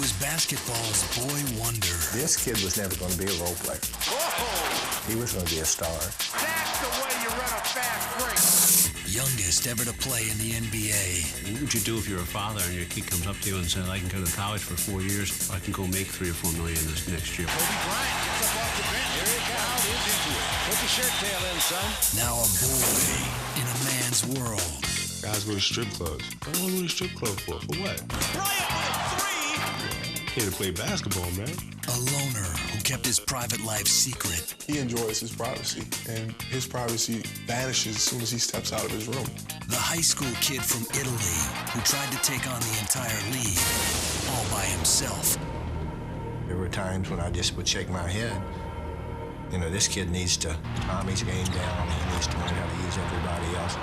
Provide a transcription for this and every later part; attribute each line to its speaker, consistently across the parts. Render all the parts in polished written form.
Speaker 1: was basketball's boy wonder.
Speaker 2: This kid was never going to be a role player.
Speaker 3: Whoa!
Speaker 2: He was going to be a star.
Speaker 3: That's the way you run a fast break.
Speaker 1: Youngest ever to play in the NBA.
Speaker 4: What would you do if you're a father and your kid comes up to you and says, I can go to college for 4 years, I can go make $3 or $4 million this next year?
Speaker 3: Kobe Bryant gets up off the bench. Here he comes. He's into it. Put the shirt tail in, son.
Speaker 1: Now a boy in a man's world.
Speaker 5: Guys go to strip clubs. I don't go to strip club for what?
Speaker 3: Bryant with a three!
Speaker 5: Here to play basketball, man.
Speaker 1: A loner who kept his private life secret.
Speaker 6: He enjoys his privacy, and his privacy vanishes as soon as he steps out of his room.
Speaker 1: The high school kid from Italy who tried to take on the entire league all by himself.
Speaker 2: There were times when I just would shake my head. You know, this kid needs to calm his game down. He needs to learn how to use everybody else.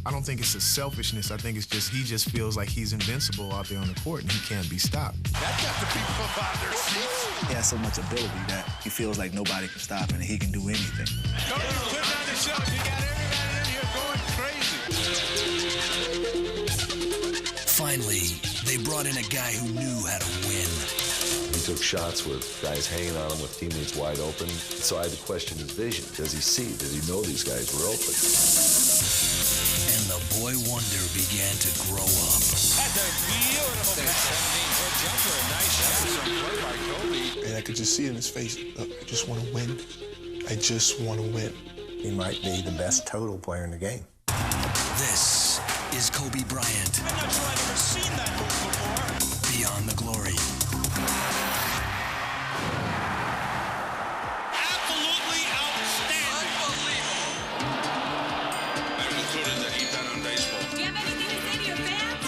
Speaker 7: I don't think it's a selfishness. I think it's just he just feels like he's invincible out there on the court and he can't be stopped.
Speaker 3: That got the people up out of their seats.
Speaker 8: He has so much ability that he feels like nobody can stop him and he can do anything.
Speaker 3: Kobe, put down the show. You got everybody in here going crazy.
Speaker 1: Finally, they brought in a guy who knew how to win.
Speaker 9: He took shots with guys hanging on him with teammates wide open. So I had to question his vision. Does he see? Does he know these guys were open?
Speaker 1: And the boy wonder began to grow up.
Speaker 3: That's a beautiful 17-foot jumper. A nice shot. Some play by Kobe.
Speaker 6: And I could just see it in his face. Look, I just want to win. I just want to win.
Speaker 2: He might be the best total player in the game.
Speaker 1: This is Kobe Bryant.
Speaker 3: I'm not sure I've ever seen that move before.
Speaker 1: Beyond the glory.
Speaker 3: Absolutely outstanding. Unbelievable. I concluded that he's done on baseball.
Speaker 10: Do you have anything to say to your fans?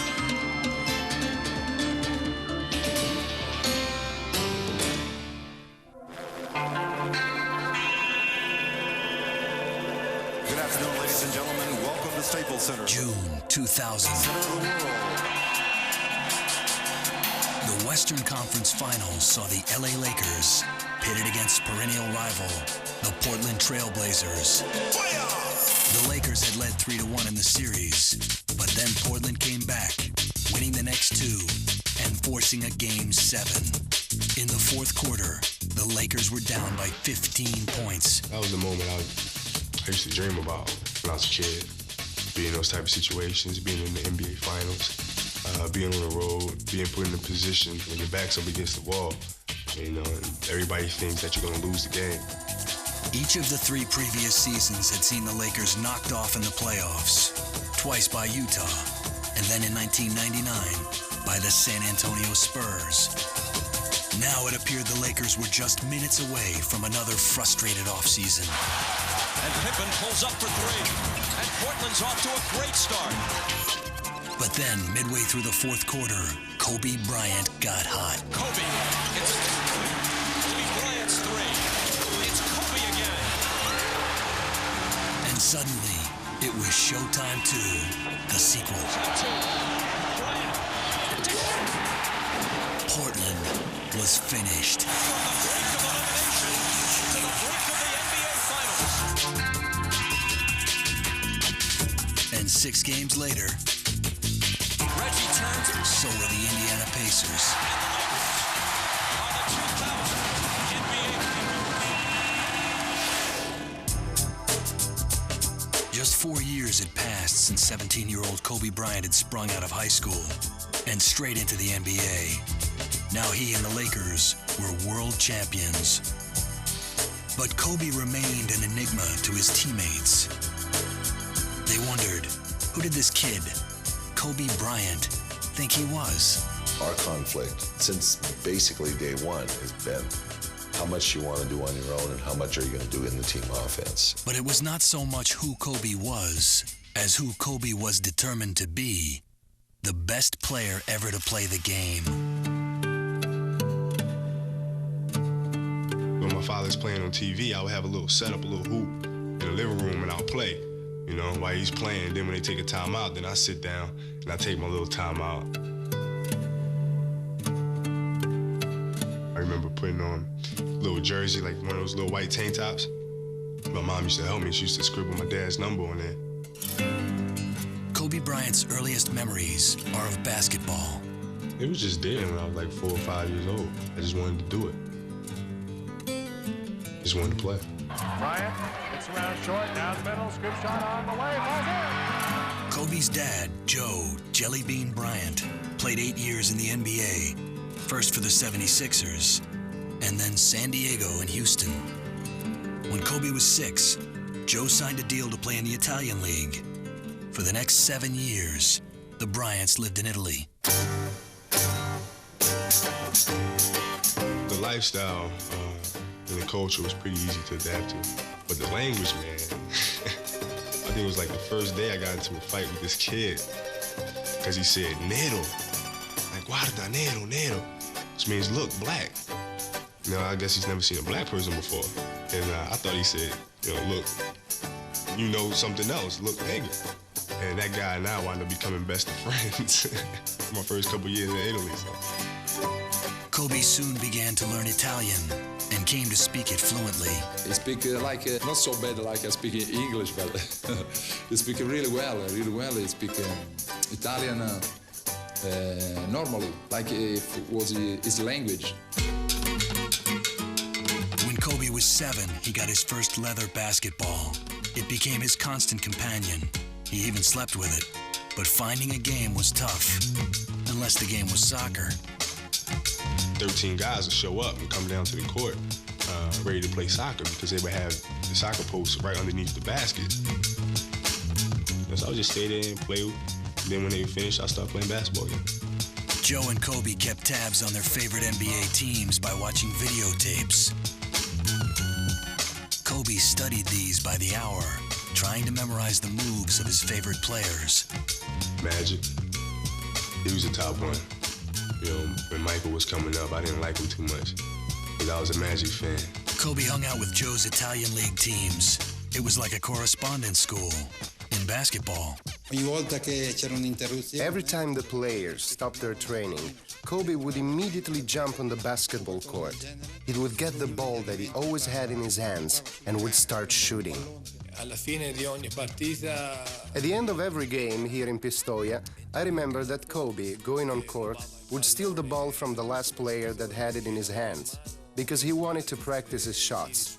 Speaker 11: Good afternoon, ladies and gentlemen. Welcome to Staples Center.
Speaker 1: June 2000.
Speaker 11: Center of the world.
Speaker 1: The Western Conference Finals saw the LA Lakers pitted against perennial rival, the Portland Trail Blazers. The Lakers had led 3-1 in the series, but then Portland came back, winning the next two and forcing a Game 7. In the fourth quarter, the Lakers were down by 15 points.
Speaker 5: That was the moment I used to dream about when I was a kid. Being in those type of situations, being in the NBA Finals, being on the road, being put in a position when your back's up against the wall, you know, and everybody thinks that you're gonna lose the game.
Speaker 1: Each of the three previous seasons had seen the Lakers knocked off in the playoffs, twice by Utah, and then in 1999 by the San Antonio Spurs. Now it appeared the Lakers were just minutes away from another frustrated offseason.
Speaker 3: And Pippen pulls up for three. And Portland's off to a great start.
Speaker 1: But then, midway through the fourth quarter, Kobe Bryant got hot.
Speaker 3: Kobe. It's Kobe Bryant's three. It's Kobe again.
Speaker 1: And suddenly, it was Showtime 2, the sequel.
Speaker 3: Bryant.
Speaker 1: Portland was finished.
Speaker 3: From the brink of elimination to the brink of the NBA Finals.
Speaker 1: And 6 games later,
Speaker 3: Reggie turns.
Speaker 1: so were the Indiana Pacers.
Speaker 3: On the 2000 NBA.
Speaker 1: Just 4 years had passed since 17-year-old Kobe Bryant had sprung out of high school and straight into the NBA. Now he and the Lakers were world champions. But Kobe remained an enigma to his teammates. They wondered, who did this kid, Kobe Bryant, think he was?
Speaker 9: Our conflict, since basically day one, has been how much you want to do on your own and how much are you going to do in the team offense.
Speaker 1: But it was not so much who Kobe was as who Kobe was determined to be, the best player ever to play the game.
Speaker 5: When my father's playing on TV, I would have a little setup, a little hoop in the living room, and I'll play, you know, while he's playing. Then when they take a timeout, then I sit down and I take my little timeout. I remember putting on a little jersey, like one of those little white tank tops. My mom used to help me. She used to scribble my dad's number on there.
Speaker 1: Kobe Bryant's earliest memories are of basketball.
Speaker 5: It was just there when I was like 4 or 5 years old. I just wanted to do it. Just wanted to play.
Speaker 12: Bryant gets around short, down the middle, scoop shot on the way, falls in.
Speaker 1: Kobe's dad, Joe Jelly Bean Bryant, played 8 years in the NBA, first for the 76ers, and then San Diego and Houston. When Kobe was 6, Joe signed a deal to play in the Italian League. For the next 7 years, the Bryants lived in Italy.
Speaker 5: The lifestyle and the culture was pretty easy to adapt to. But the language, man, I think it was like the first day I got into a fight with this kid because he said, nero. Like, guarda, nero, nero. Which means, look, black. I guess he's never seen a black person before. And I thought he said, look, you know something else, look, nigga. And that guy and I wound up becoming best of friends my first couple years in Italy. So.
Speaker 1: Kobe soon began to learn Italian and came to speak it fluently.
Speaker 13: I speak not so bad like I speak English, but I speak really well. I speak Italian normally, like if it was his language.
Speaker 1: When Kobe was 7, he got his first leather basketball. It became his constant companion. He even slept with it. But finding a game was tough, unless the game was soccer.
Speaker 5: 13 guys would show up and come down to the court ready to play soccer because they would have the soccer post right underneath the basket. So I would just stay there and play. Then when they finished, I started playing basketball again.
Speaker 1: Joe and Kobe kept tabs on their favorite NBA teams by watching videotapes. Kobe studied these by the hour, trying to memorize the moves of his favorite players.
Speaker 5: Magic, he was the top one. When Michael was coming up, I didn't like him too much, because I was a Magic fan.
Speaker 1: Kobe hung out with Joe's Italian League teams. It was like a correspondence school in basketball.
Speaker 14: Every time the players stopped their training, Kobe would immediately jump on the basketball court. He would get the ball that he always had in his hands and would start shooting. At the end of every game here in Pistoia, I remember that Kobe, going on court, would steal the ball from the last player that had it in his hands, because he wanted to practice his shots.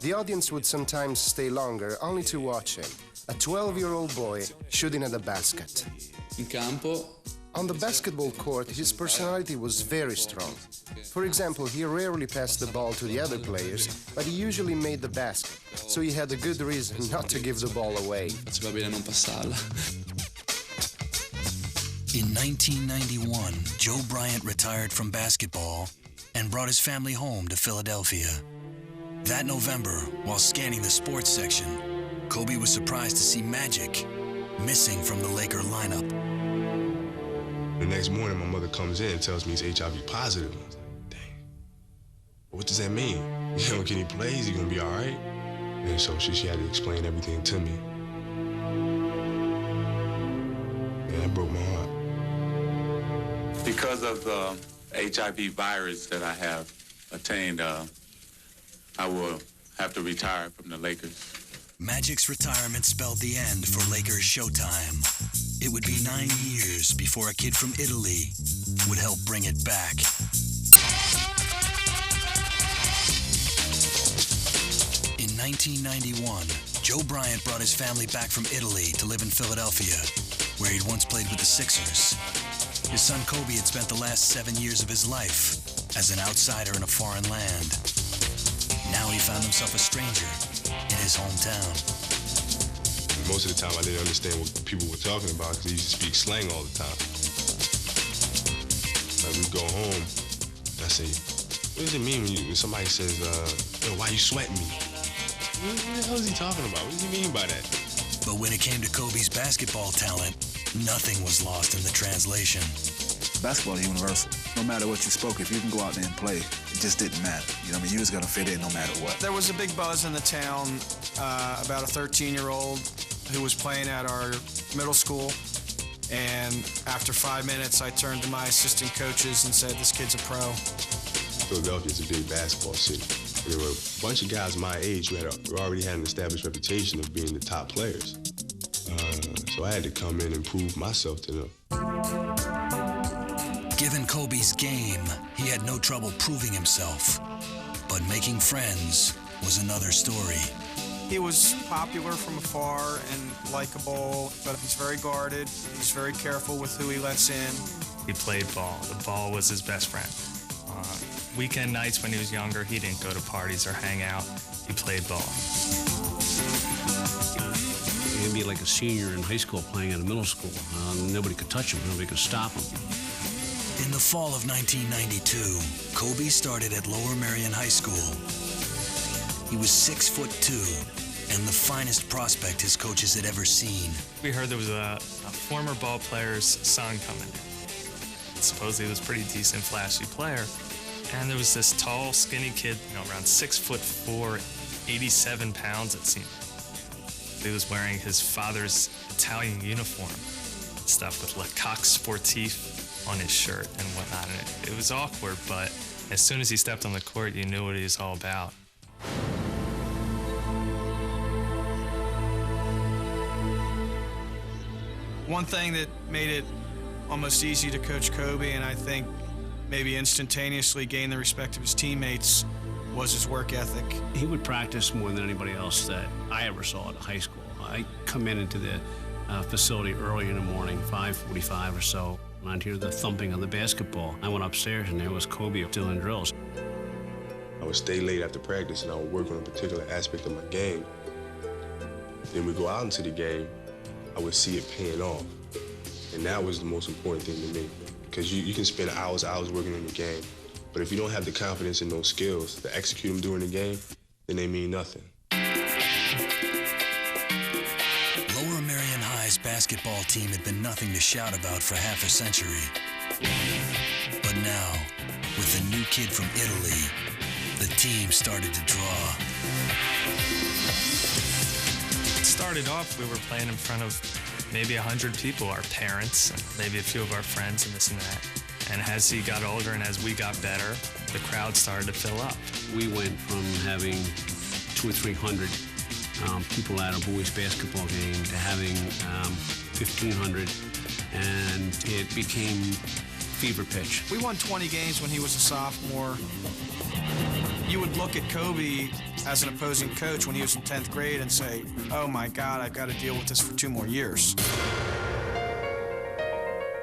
Speaker 14: The audience would sometimes stay longer only to watch him, a 12-year-old boy shooting at the basket. On the basketball court, his personality was very strong. For example, he rarely passed the ball to the other players, but he usually made the basket, so he had a good reason not to give the ball away.
Speaker 1: In 1991, Joe Bryant retired from basketball and brought his family home to Philadelphia. That November, while scanning the sports section, Kobe was surprised to see Magic missing from the Laker lineup.
Speaker 5: The next morning, my mother comes in and tells me he's HIV positive. I was like, dang, what does that mean? Can he play? Is he gonna be all right? And so she had to explain everything to me. And that broke my heart.
Speaker 3: Because of the HIV virus that I have attained, I will have to retire from the Lakers.
Speaker 1: Magic's retirement spelled the end for Lakers Showtime. It would be 9 years before a kid from Italy would help bring it back. In 1991, Joe Bryant brought his family back from Italy to live in Philadelphia, where he'd once played with the Sixers. His son Kobe had spent the last 7 years of his life as an outsider in a foreign land. Now he found himself a stranger in his hometown.
Speaker 5: Most of the time, I didn't understand what people were talking about because he used to speak slang all the time. Like, we'd go home, and I say, what does it mean when somebody says, yo, why you sweating me? What the hell is he talking about? What does he mean by that?
Speaker 1: But when it came to Kobe's basketball talent, nothing was lost in the translation.
Speaker 8: Basketball is universal. No matter what you spoke, if you can go out there and play, it just didn't matter. You was going to fit in no matter what.
Speaker 15: There was a big buzz in the town about a 13-year-old who was playing at our middle school. And after 5 minutes, I turned to my assistant coaches and said, this kid's a pro.
Speaker 5: Philadelphia is a big basketball city. And there were a bunch of guys my age who already had an established reputation of being the top players. So I had to come in and prove myself to them.
Speaker 1: Given Kobe's game, he had no trouble proving himself. But making friends was another story.
Speaker 15: He was popular from afar and likable, but he's very guarded. He's very careful with who he lets in.
Speaker 16: He played ball. The ball was his best friend. Weekend nights when he was younger, he didn't go to parties or hang out. He played ball.
Speaker 4: He'd be like a senior in high school playing at a middle school. Nobody could touch him. Nobody could stop him.
Speaker 1: In the fall of 1992, Kobe started at Lower Merion High School. He was 6'2" and the finest prospect his coaches had ever seen.
Speaker 16: We heard there was a former ball player's son coming in. Supposedly he was a pretty decent, flashy player. And there was this tall, skinny kid, around 6'4", 87 pounds, it seemed. He was wearing his father's Italian uniform, stuff with Le Coq Sportif on his shirt and whatnot. And it was awkward, but as soon as he stepped on the court, you knew what he was all about.
Speaker 15: One thing that made it almost easy to coach Kobe, and I think maybe instantaneously gain the respect of his teammates, was his work ethic.
Speaker 4: He would practice more than anybody else that I ever saw at high school. I come into the facility early in the morning, 5:45 or so, and I'd hear the thumping of the basketball. I went upstairs and there was Kobe doing drills.
Speaker 5: I would stay late after practice and I would work on a particular aspect of my game. Then we go out into the game, I would see it paying off. And that was the most important thing to me. Because you can spend hours working on the game, but if you don't have the confidence and those skills to execute them during the game, then they mean nothing.
Speaker 1: Lower Merion High's basketball team had been nothing to shout about for half a century. But now, with the new kid from Italy, the team started to draw.
Speaker 16: It started off, we were playing in front of maybe 100 people, our parents, maybe a few of our friends and this and that. And as he got older and as we got better, the crowd started to fill up.
Speaker 4: We went from having 200 or 300 people at a boys basketball game to having 1,500, and it became fever pitch.
Speaker 15: We won 20 games when he was a sophomore. You would look at Kobe as an opposing coach when he was in 10th grade and say, oh my God, I've got to deal with this for 2 more years.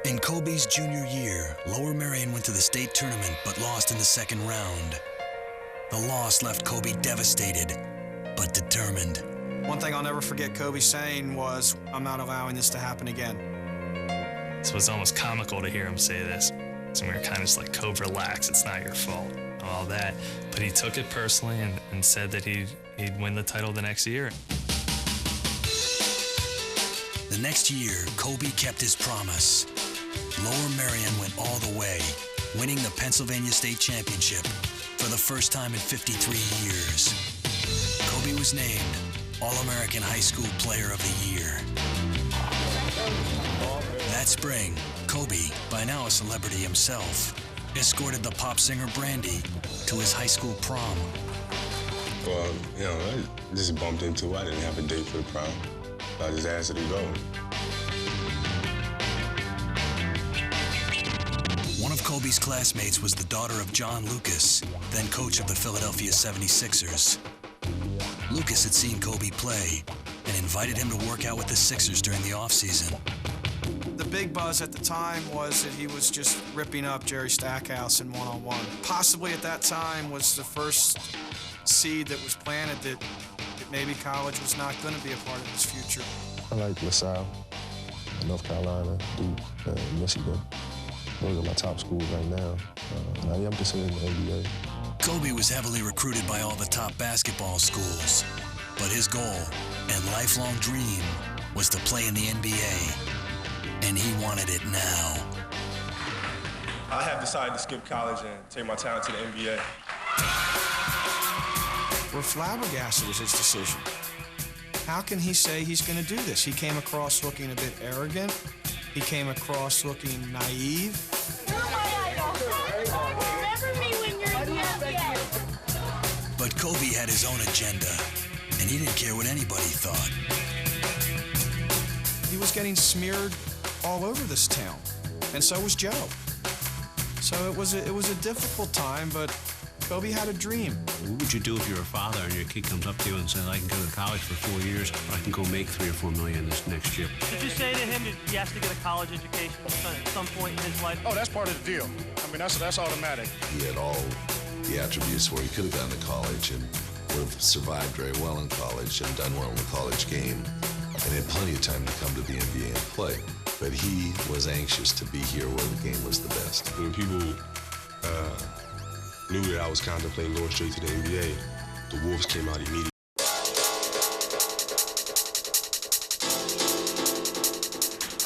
Speaker 1: In Kobe's junior year, Lower Merion went to the state tournament but lost in the second round. The loss left Kobe devastated, but determined.
Speaker 15: One thing I'll never forget Kobe saying was, I'm not allowing this to happen again.
Speaker 16: So it's almost comical to hear him say this. So we were kind of just like, Kobe, relax, it's not your fault, all that. But he took it personally and said that he'd win the title the next year.
Speaker 1: The next year, Kobe kept his promise. Lower Merion went all the way, winning the Pennsylvania State Championship for the first time in 53 years. Kobe was named All-American High School Player of the Year. That spring, Kobe, by now a celebrity himself, escorted the pop singer Brandy to his high school prom.
Speaker 5: Well, I just bumped into her. I didn't have a date for the prom. So I just asked her to go.
Speaker 1: One of Kobe's classmates was the daughter of John Lucas, then coach of the Philadelphia 76ers. Lucas had seen Kobe play and invited him to work out with the Sixers during the offseason.
Speaker 15: The big buzz at the time was that he was just ripping up Jerry Stackhouse in one-on-one. Possibly at that time was the first seed that was planted that maybe college was not going to be a part of his future.
Speaker 6: I like LaSalle, North Carolina, Duke, Michigan. Those are my top schools right now. I'm considering the NBA.
Speaker 1: Kobe was heavily recruited by all the top basketball schools, but his goal and lifelong dream was to play in the NBA, and he wanted it now.
Speaker 17: I have decided to skip college and take my talent to the NBA.
Speaker 15: We're flabbergasted with his decision. How can he say he's going to do this? He came across looking a bit arrogant. He came across looking naive.
Speaker 10: You're my idol. Remember me when you're in the NBA.
Speaker 1: But Kobe had his own agenda, and he didn't care what anybody thought.
Speaker 15: he was getting smeared all over this town, and so was Joe. So it was a difficult time, but Kobe had a dream.
Speaker 4: What would you do if you're a father and your kid comes up to you and says, I can go to college for 4 years, or I can go make $3 or $4 million this next year?
Speaker 18: Did you say to him that he has to get a college education at some point in his life?
Speaker 12: Oh, that's part of the deal. I mean, that's automatic.
Speaker 9: He had all the attributes where he could have gone to college and would have survived very well in college and done well in the college game and had plenty of time to come to the NBA and play. But he was anxious to be here where the game was the best.
Speaker 5: When people knew that I was contemplating going straight to the NBA, the Wolves came out immediately.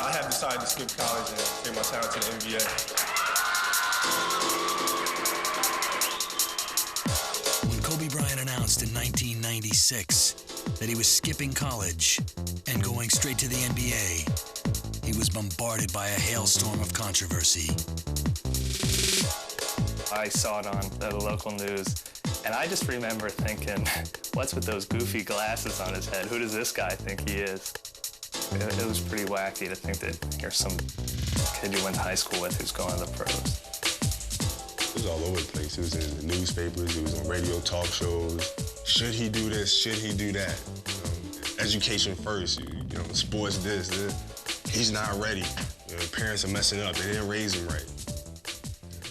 Speaker 17: I have decided to skip college and take my talent to the NBA.
Speaker 1: When Kobe Bryant announced in 1996 that he was skipping college and going straight to the NBA, he was bombarded by a hailstorm of controversy.
Speaker 16: I saw it on the local news, and I just remember thinking, what's with those goofy glasses on his head? Who does this guy think he is? It was pretty wacky to think that here's some kid you went to high school with who's going to the pros.
Speaker 5: It was all over the place. It was in the newspapers, it was on radio talk shows. Should he do this? Should he do that? Education first, sports this. He's not ready. Parents are messing up. They didn't raise him right.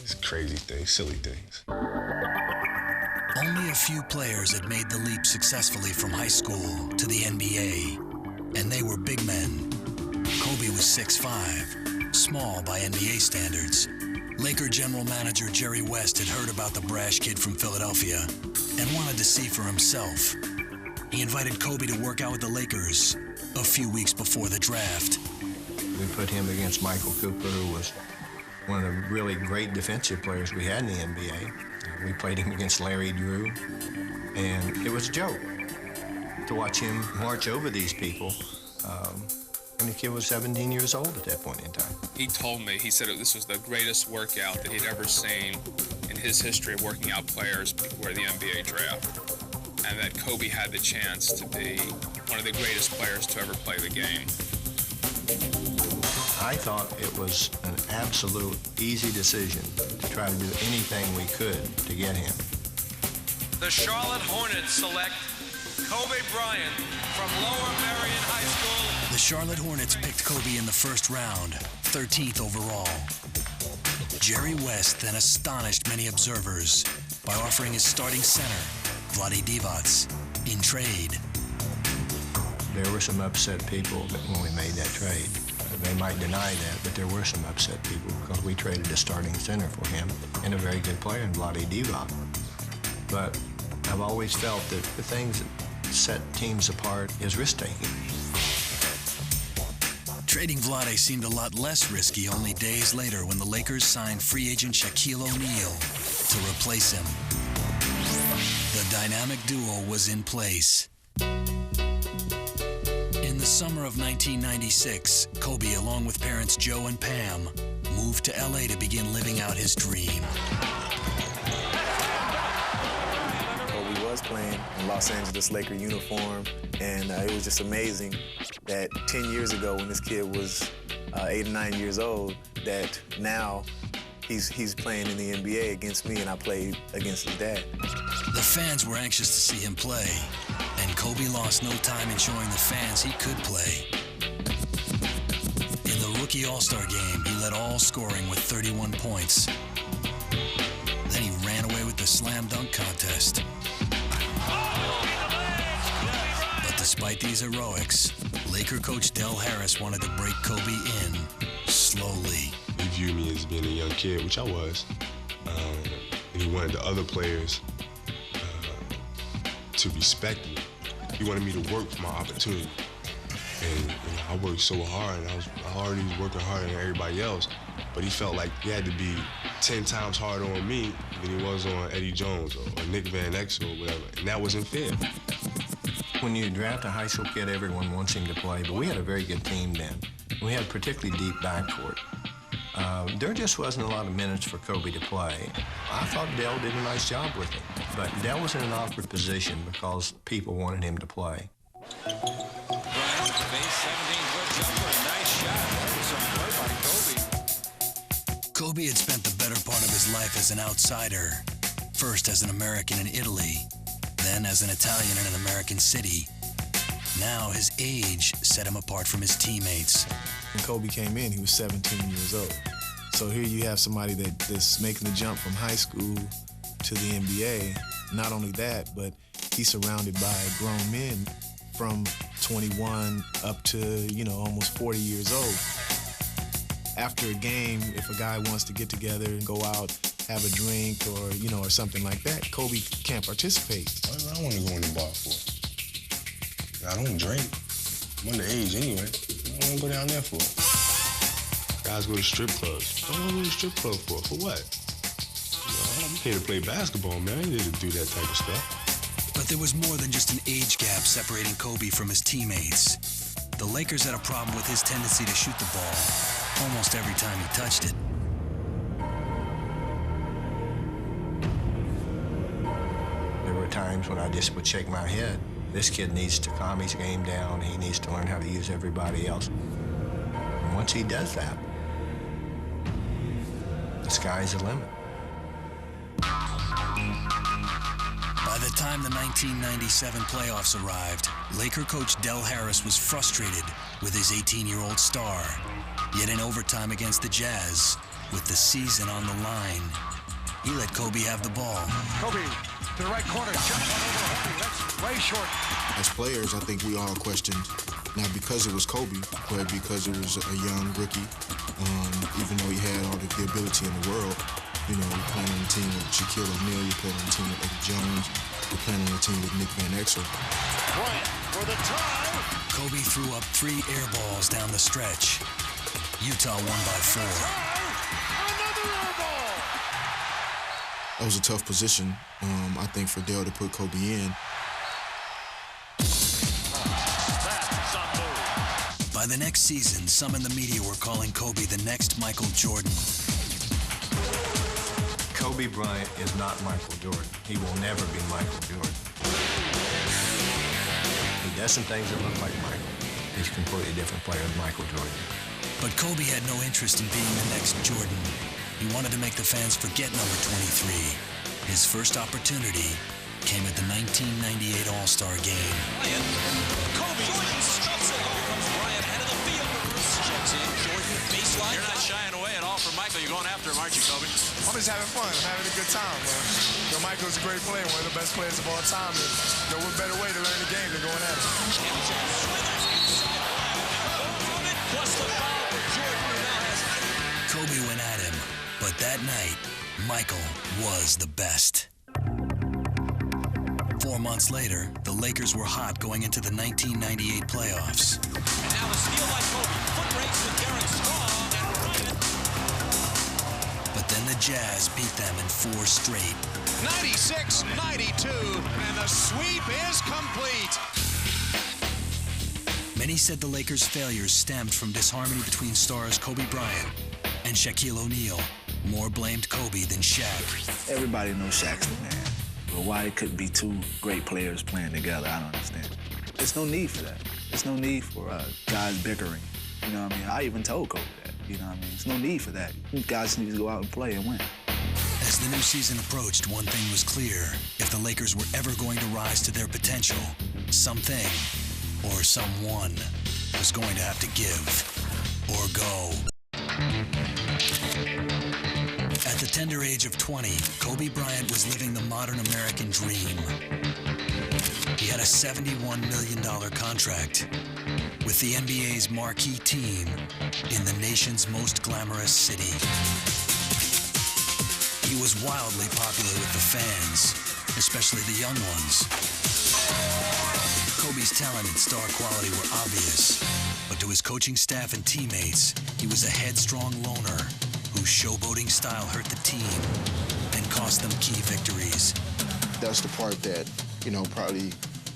Speaker 5: It's crazy things, silly things.
Speaker 1: Only a few players had made the leap successfully from high school to the NBA, and they were big men. Kobe was 6'5", small by NBA standards. Laker general manager Jerry West had heard about the brash kid from Philadelphia and wanted to see for himself. He invited Kobe to work out with the Lakers a few weeks before the draft.
Speaker 2: We put him against Michael Cooper, who was one of the really great defensive players we had in the NBA. We played him against Larry Drew, and it was a joke to watch him march over these people. And the kid was 17 years old at that point in time.
Speaker 19: He told me, he said this was the greatest workout that he'd ever seen in his history of working out players before the NBA draft, and that Kobe had the chance to be one of the greatest players to ever play the game.
Speaker 2: I thought it was an absolute easy decision to try to do anything we could to get him.
Speaker 20: The Charlotte Hornets select Kobe Bryant from Lower Merion High School.
Speaker 1: The Charlotte Hornets picked Kobe in the first round, 13th overall. Jerry West then astonished many observers by offering his starting center, Vlade Divac, in trade.
Speaker 2: There were some upset people when we made that trade. They might deny that, but there were some upset people because we traded a starting center for him and a very good player in Vlade Divac. But I've always felt that the things that set teams apart is risk-taking.
Speaker 1: Trading Vlade seemed a lot less risky only days later when the Lakers signed free agent Shaquille O'Neal to replace him. The dynamic duo was in place. In the summer of 1996, Kobe, along with parents Joe and Pam, moved to LA to begin living out his dream.
Speaker 8: Kobe was playing in Los Angeles Laker uniform, and it was just amazing that 10 years ago when this kid was 8 or 9 years old, that now he's playing in the NBA against me, and I played against his dad.
Speaker 1: The fans were anxious to see him play, and Kobe lost no time in showing the fans he could play. In the rookie All-Star game, he led all scoring with 31 points. Then he ran away with the slam dunk contest. But despite these heroics, Laker coach Del Harris wanted to break Kobe in slowly.
Speaker 5: He viewed me as being a young kid, which I was. And he wanted the other players to respect me. He wanted me to work for my opportunity. And I worked so hard, and I already was working harder than everybody else, but he felt like he had to be 10 times harder on me than he was on Eddie Jones or Nick Van Exel or whatever, and that wasn't fair.
Speaker 2: When you draft a high school kid, everyone wants him to play, but we had a very good team then. We had a particularly deep backcourt. There just wasn't a lot of minutes for Kobe to play. I thought Del did a nice job with him, but Del was in an awkward position because people wanted him to play.
Speaker 20: Bryant face 17-foot jumper, a nice shot. Some play by Kobe.
Speaker 1: Kobe had spent the better part of his life as an outsider, first as an American in Italy, then as an Italian in an American city. Now his age set him apart from his teammates.
Speaker 7: When Kobe came in, he was 17 years old. So here you have somebody that's making the jump from high school to the NBA. Not only that, but he's surrounded by grown men from 21 up to, almost 40 years old. After a game, if a guy wants to get together and go out, have a drink or, or something like that, Kobe can't participate.
Speaker 5: What do I want to go in the bar for? I don't drink. I'm underage anyway. I don't want to go down there for. Guys go to strip clubs. What do I want to go to strip club for? For what? I'm here to play basketball, man. I ain't here to do that type of stuff.
Speaker 1: But there was more than just an age gap separating Kobe from his teammates. The Lakers had a problem with his tendency to shoot the ball almost every time he touched it.
Speaker 2: There were times when I just would shake my head. This kid needs to calm his game down. He needs to learn how to use everybody else. And once he does that, the sky's the limit.
Speaker 1: By the time the 1997 playoffs arrived, Laker coach Del Harris was frustrated with his 18-year-old star. Yet in overtime against the Jazz, with the season on the line, he let Kobe have the ball.
Speaker 12: Kobe to the right corner, jump on over Hornby. That's way short.
Speaker 21: As players, I think we all questioned, not because it was Kobe, but because it was a young rookie. Even though he had all the ability in the world, you're playing on the team with Shaquille O'Neal, you're playing on the team with Eddie Jones, you're playing on the team with Nick Van Exel.
Speaker 12: Bryant for the tie.
Speaker 1: Kobe threw up 3 air balls down the stretch. Utah won by 4.
Speaker 12: Another air ball.
Speaker 21: That was a tough position, I think, for Dale to put Kobe in.
Speaker 1: By the next season, some in the media were calling Kobe the next Michael Jordan.
Speaker 2: Kobe Bryant is not Michael Jordan. He will never be Michael Jordan. He does some things that look like Michael. He's a completely different player than Michael Jordan.
Speaker 1: But Kobe had no interest in being the next Jordan. He wanted to make the fans forget number 23. His first opportunity came at the 1998 All-Star Game.
Speaker 20: Kobe stuffs it. Here comes Bryant ahead of the field. Reverse checks in. Jordan baseline. You're not shying away at all from Michael. You're going after him, aren't you, Kobe?
Speaker 17: I'm just having fun. I'm having a good time, man. Michael's a great player, one of the best players of all time. And, what better way to learn the game than going at it?
Speaker 20: Plus the foul for Jordan, who now has
Speaker 1: Kobe went at him, but that night, Michael was the best. 4 months later, the Lakers were hot going into the 1998 playoffs.
Speaker 20: And now the steal by Kobe. Foot race with Garrett Strong and Bryant.
Speaker 1: But then the Jazz beat them in 4 straight.
Speaker 20: 96-92, and the sweep is complete.
Speaker 1: Many said the Lakers' failures stemmed from disharmony between stars Kobe Bryant and Shaquille O'Neal. More blamed Kobe than Shaq.
Speaker 8: Everybody knows Shaq's the man. But why it couldn't be 2 great players playing together, I don't understand. There's no need for that. There's no need for guys bickering. You know what I mean? I even told Kobe that. You know what I mean? There's no need for that. You guys need to go out and play and win.
Speaker 1: As the new season approached, one thing was clear. If the Lakers were ever going to rise to their potential, something or someone was going to have to give or go. At the tender age of 20, Kobe Bryant was living the modern American dream. He had a $71 million contract with the NBA's marquee team in the nation's most glamorous city. He was wildly popular with the fans, especially the young ones. Kobe's talent and star quality were obvious, but to his coaching staff and teammates, he was a headstrong loner whose showboating style hurt the team and cost them key victories.
Speaker 21: That's the part that, probably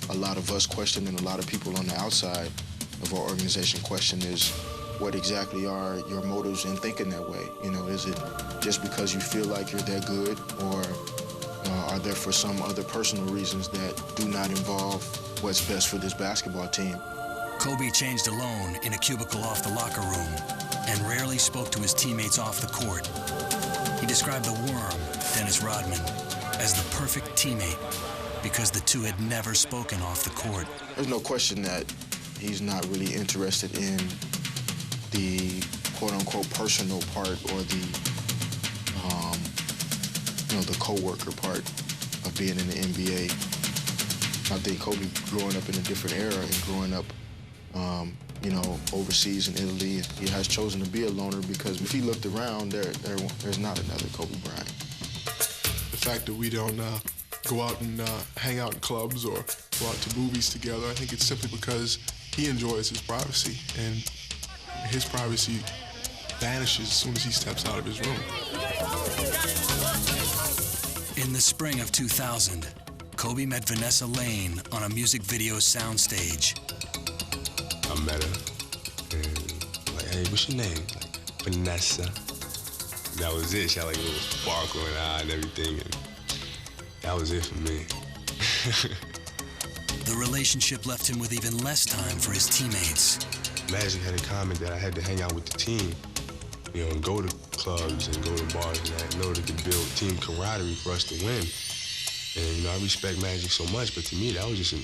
Speaker 21: a lot of us question and a lot of people on the outside of our organization question is, what exactly are your motives in thinking that way? Is it just because you feel like you're that good, or are there for some other personal reasons that do not involve what's best for this basketball team?
Speaker 1: Kobe changed alone in a cubicle off the locker room and rarely spoke to his teammates off the court. He described the worm, Dennis Rodman, as the perfect teammate because the two had never spoken off the court.
Speaker 21: There's no question that he's not really interested in the quote-unquote personal part or the, the co-worker part of being in the NBA. I think Kobe growing up in a different era and growing up, overseas in Italy, he has chosen to be a loner because if he looked around, there's not another Kobe Bryant.
Speaker 5: The fact that we don't go out and hang out in clubs or go out to movies together, I think it's simply because he enjoys his privacy, and his privacy vanishes as soon as he steps out of his room.
Speaker 1: In the spring of 2000, Kobe met Vanessa Lane on a music video soundstage.
Speaker 5: I met her, and like, hey, what's your name? Like, Vanessa. That was it. She had like a little sparkle in her eye and everything, and that was it for me.
Speaker 1: The relationship left him with even less time for his teammates.
Speaker 5: Magic had a comment that I had to hang out with the team, and go to clubs and go to bars and that in order to build team camaraderie for us to win. And, I respect Magic so much, but to me, that was just an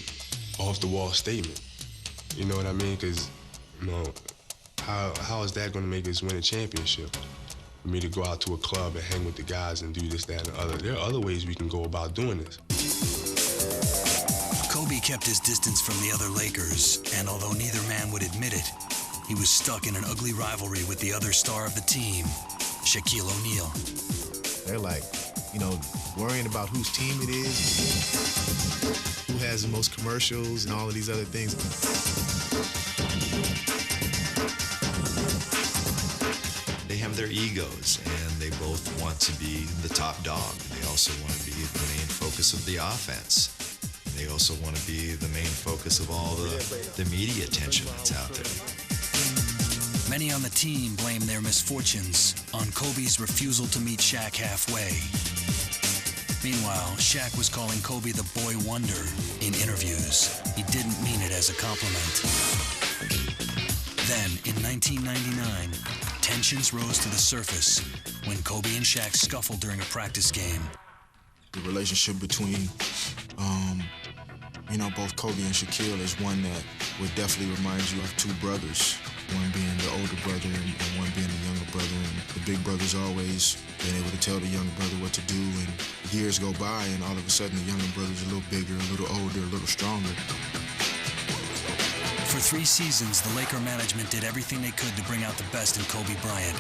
Speaker 5: off-the-wall statement. You know what I mean? Because, how is that going to make us win a championship? For me to go out to a club and hang with the guys and do this, that, and the other. There are other ways we can go about doing this.
Speaker 1: Kobe kept his distance from the other Lakers, and although neither man would admit it, he was stuck in an ugly rivalry with the other star of the team, Shaquille O'Neal.
Speaker 7: They're like, worrying about whose team it is, who has the most commercials, and all of these other things.
Speaker 11: They have their egos, and they both want to be the top dog. They also want to be the main focus of the offense. They also want to be the main focus of all the media attention that's out there.
Speaker 1: Many on the team blame their misfortunes on Kobe's refusal to meet Shaq halfway. Meanwhile, Shaq was calling Kobe the boy wonder in interviews. He didn't mean it as a compliment. Then, in 1999, tensions rose to the surface when Kobe and Shaq scuffled during a practice game.
Speaker 21: The relationship between, both Kobe and Shaquille is one that would definitely remind you of two brothers. One being the older brother and one being the younger brother. And the big brother's always been able to tell the younger brother what to do. And years go by, and all of a sudden, the younger brother's a little bigger, a little older, a little stronger.
Speaker 1: For 3 seasons, the Laker management did everything they could to bring out the best in Kobe Bryant.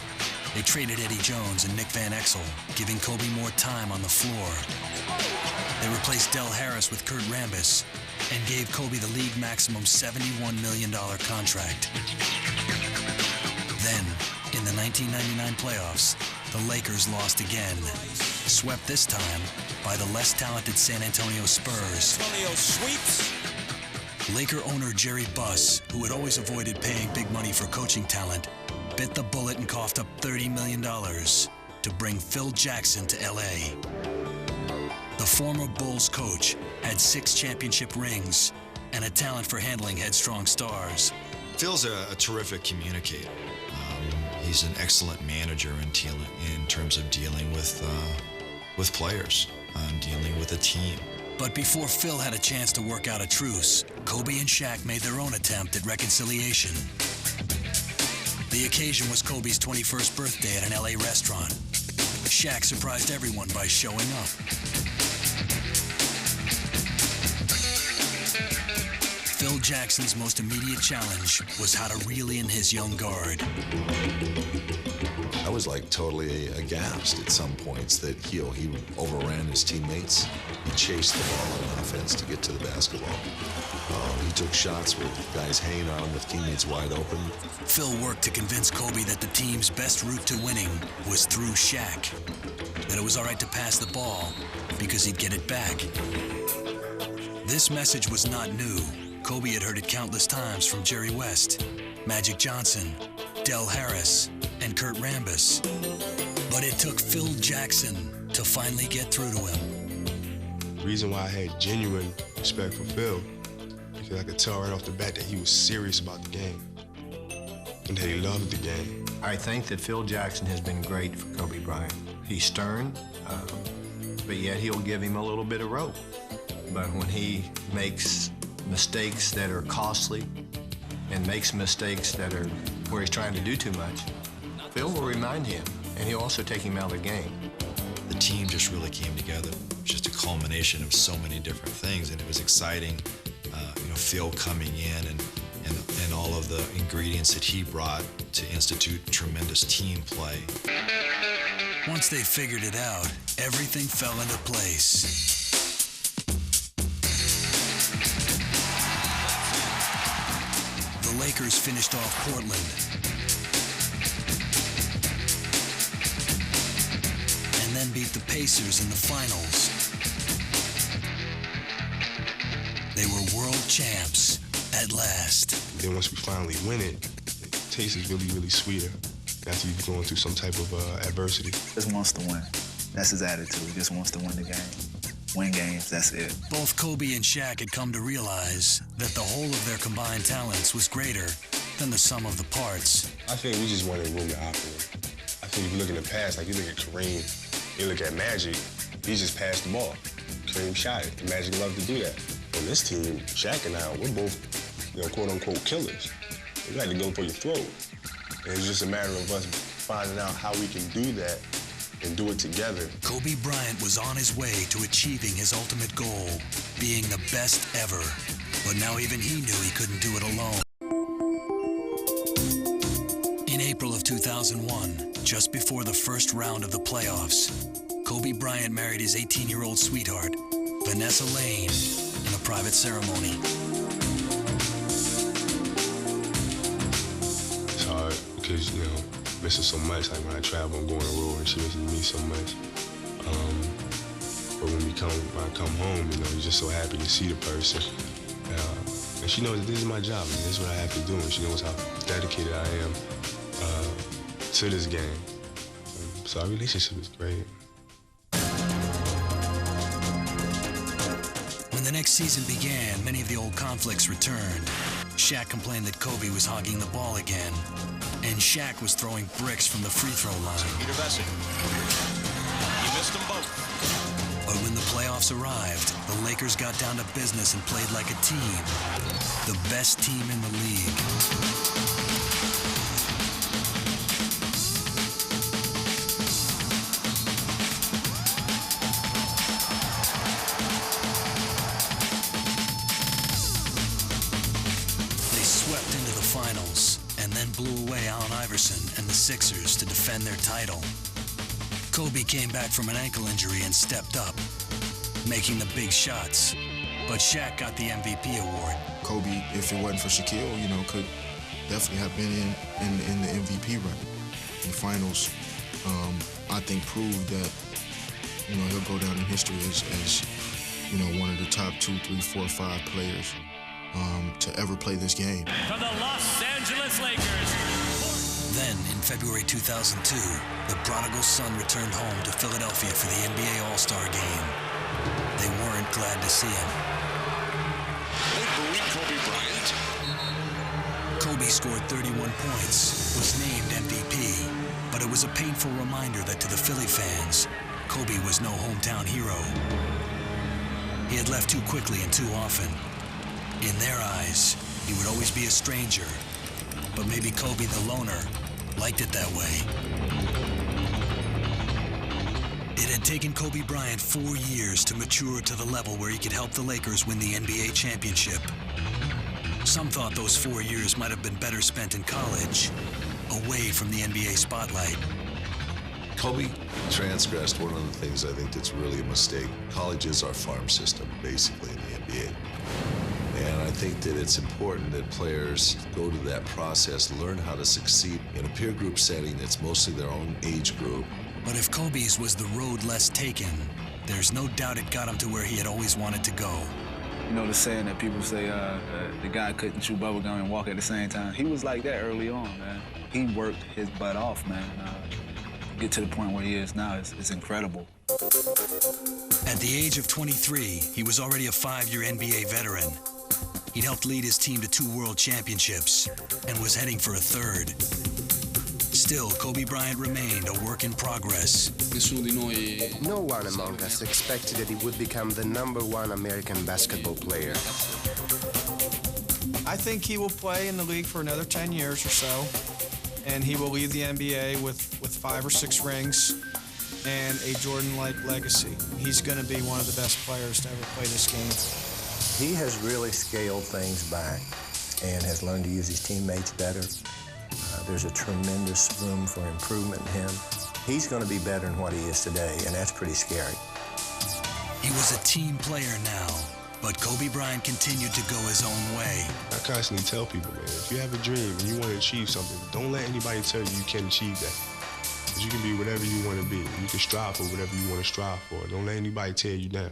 Speaker 1: They traded Eddie Jones and Nick Van Exel, giving Kobe more time on the floor. They replaced Del Harris with Kurt Rambis and gave Kobe the league maximum $71 million contract. Then, in the 1999 playoffs, the Lakers lost again, swept this time by the less talented San Antonio Spurs.
Speaker 20: Antonio sweeps.
Speaker 1: Laker owner Jerry Buss, who had always avoided paying big money for coaching talent, bit the bullet and coughed up $30 million to bring Phil Jackson to L.A. The former Bulls coach had 6 championship rings and a talent for handling headstrong stars.
Speaker 11: Phil's a terrific communicator. He's an excellent manager in terms of dealing with players, dealing with a team.
Speaker 1: But before Phil had a chance to work out a truce, Kobe and Shaq made their own attempt at reconciliation. The occasion was Kobe's 21st birthday at an LA restaurant. Shaq surprised everyone by showing up. Phil Jackson's most immediate challenge was how to reel in his young guard.
Speaker 9: I was like totally aghast at some points that he overran his teammates. He chased the ball on offense to get to the basketball. He took shots with guys hanging on with teammates wide open.
Speaker 1: Phil worked to convince Kobe that the team's best route to winning was through Shaq. That it was all right to pass the ball because he'd get it back. This message was not new. Kobe had heard it countless times from Jerry West, Magic Johnson, Del Harris, and Kurt Rambis. But it took Phil Jackson to finally get through to him.
Speaker 5: The reason why I had genuine respect for Phil, because I could tell right off the bat that he was serious about the game and that he loved the game.
Speaker 2: I think that Phil Jackson has been great for Kobe Bryant. He's stern, but yet he'll give him a little bit of rope. But when he makes mistakes that are costly and makes mistakes that are where he's trying to do too much, Phil will remind him, and he'll also take him out of the game.
Speaker 11: The team just really came together. It was just a culmination of so many different things, and it was exciting. Phil coming in and all of the ingredients that he brought to institute tremendous team play.
Speaker 1: Once they figured it out, everything fell into place. The Lakers finished off Portland and then beat the Pacers in the finals. They were world champs at last.
Speaker 5: Then once we finally win it, the taste is really, really sweeter after you've gone through some type of adversity.
Speaker 8: Just wants to win. That's his attitude. He just wants to win the game. Win games, that's it.
Speaker 1: Both Kobe and Shaq had come to realize that the whole of their combined talents was greater than the sum of the parts.
Speaker 5: I think we just wanted room to operate. I think if you look in the past, like you look at Kareem, you look at Magic, he just passed the ball. Kareem shot it. The Magic loved to do that. On this team, Shaq and I, we're both, quote-unquote killers. We got to go for your throat. And it's just a matter of us finding out how we can do that and do it together.
Speaker 1: Kobe Bryant was on his way to achieving his ultimate goal, being the best ever. But now even he knew he couldn't do it alone. In April of 2001, just before the first round of the playoffs, Kobe Bryant married his 18-year-old sweetheart, Vanessa Lane, in a private ceremony.
Speaker 5: It's hard because, I miss her so much. Like when I travel and go on the road, and she misses me so much. But when I come home, you're just so happy to see the person. And she knows that this is my job, and this is what I have to do, and she knows how dedicated I am to this game. So our relationship is great.
Speaker 1: When the next season began, many of the old conflicts returned. Shaq complained that Kobe was hogging the ball again, and Shaq was throwing bricks from the free throw line.
Speaker 20: Peter Bessie. He missed them both.
Speaker 1: But when the playoffs arrived, the Lakers got down to business and played like a team. The best team in the league. Blew away Allen Iverson and the Sixers to defend their title. Kobe came back from an ankle injury and stepped up, making the big shots. But Shaq got the MVP award.
Speaker 21: Kobe, if it wasn't for Shaquille, could definitely have been in the MVP run. The finals, I think, proved that, he'll go down in history as one of the top 2, 3, 4, 5 players to ever play this game.
Speaker 20: From the Los Angeles Lakers.
Speaker 1: Then, in February 2002, the prodigal son returned home to Philadelphia for the NBA All-Star Game. They weren't glad to see him.
Speaker 20: They booed Kobe Bryant.
Speaker 1: Kobe scored 31 points, was named MVP, but it was a painful reminder that to the Philly fans, Kobe was no hometown hero. He had left too quickly and too often. In their eyes, he would always be a stranger, but maybe Kobe the loner liked it that way. It had taken Kobe Bryant 4 years to mature to the level where he could help the Lakers win the NBA championship. Some thought those 4 years might have been better spent in college, away from the NBA spotlight.
Speaker 9: Kobe transgressed one of the things I think that's really a mistake. College is our farm system, basically, in the NBA. And I think that it's important that players go to that process, learn how to succeed in a peer group setting that's mostly their own age group.
Speaker 1: But if Kobe's was the road less taken, there's no doubt it got him to where he had always wanted to go.
Speaker 8: The saying that people say the guy couldn't chew bubblegum and walk at the same time. He was like that early on, man. He worked his butt off, man. Get to the point where he is now is incredible.
Speaker 1: At the age of 23, he was already a 5-year NBA veteran. He'd helped lead his team to 2 world championships and was heading for a 3rd. Still, Kobe Bryant remained a work in progress.
Speaker 14: No one among us expected that he would become the #1 American basketball player.
Speaker 15: I think he will play in the league for another 10 years or so, and he will leave the NBA with 5 or 6 rings and a Jordan-like legacy. He's going to be one of the best players to ever play this game.
Speaker 2: He has really scaled things back and has learned to use his teammates better. There's a tremendous room for improvement in him. He's going to be better than what he is today, and that's pretty scary.
Speaker 1: He was a team player now, but Kobe Bryant continued to go his own way.
Speaker 5: I constantly tell people, man, if you have a dream and you want to achieve something, don't let anybody tell you you can't achieve that. Because you can be whatever you want to be. You can strive for whatever you want to strive for. Don't let anybody tear you down.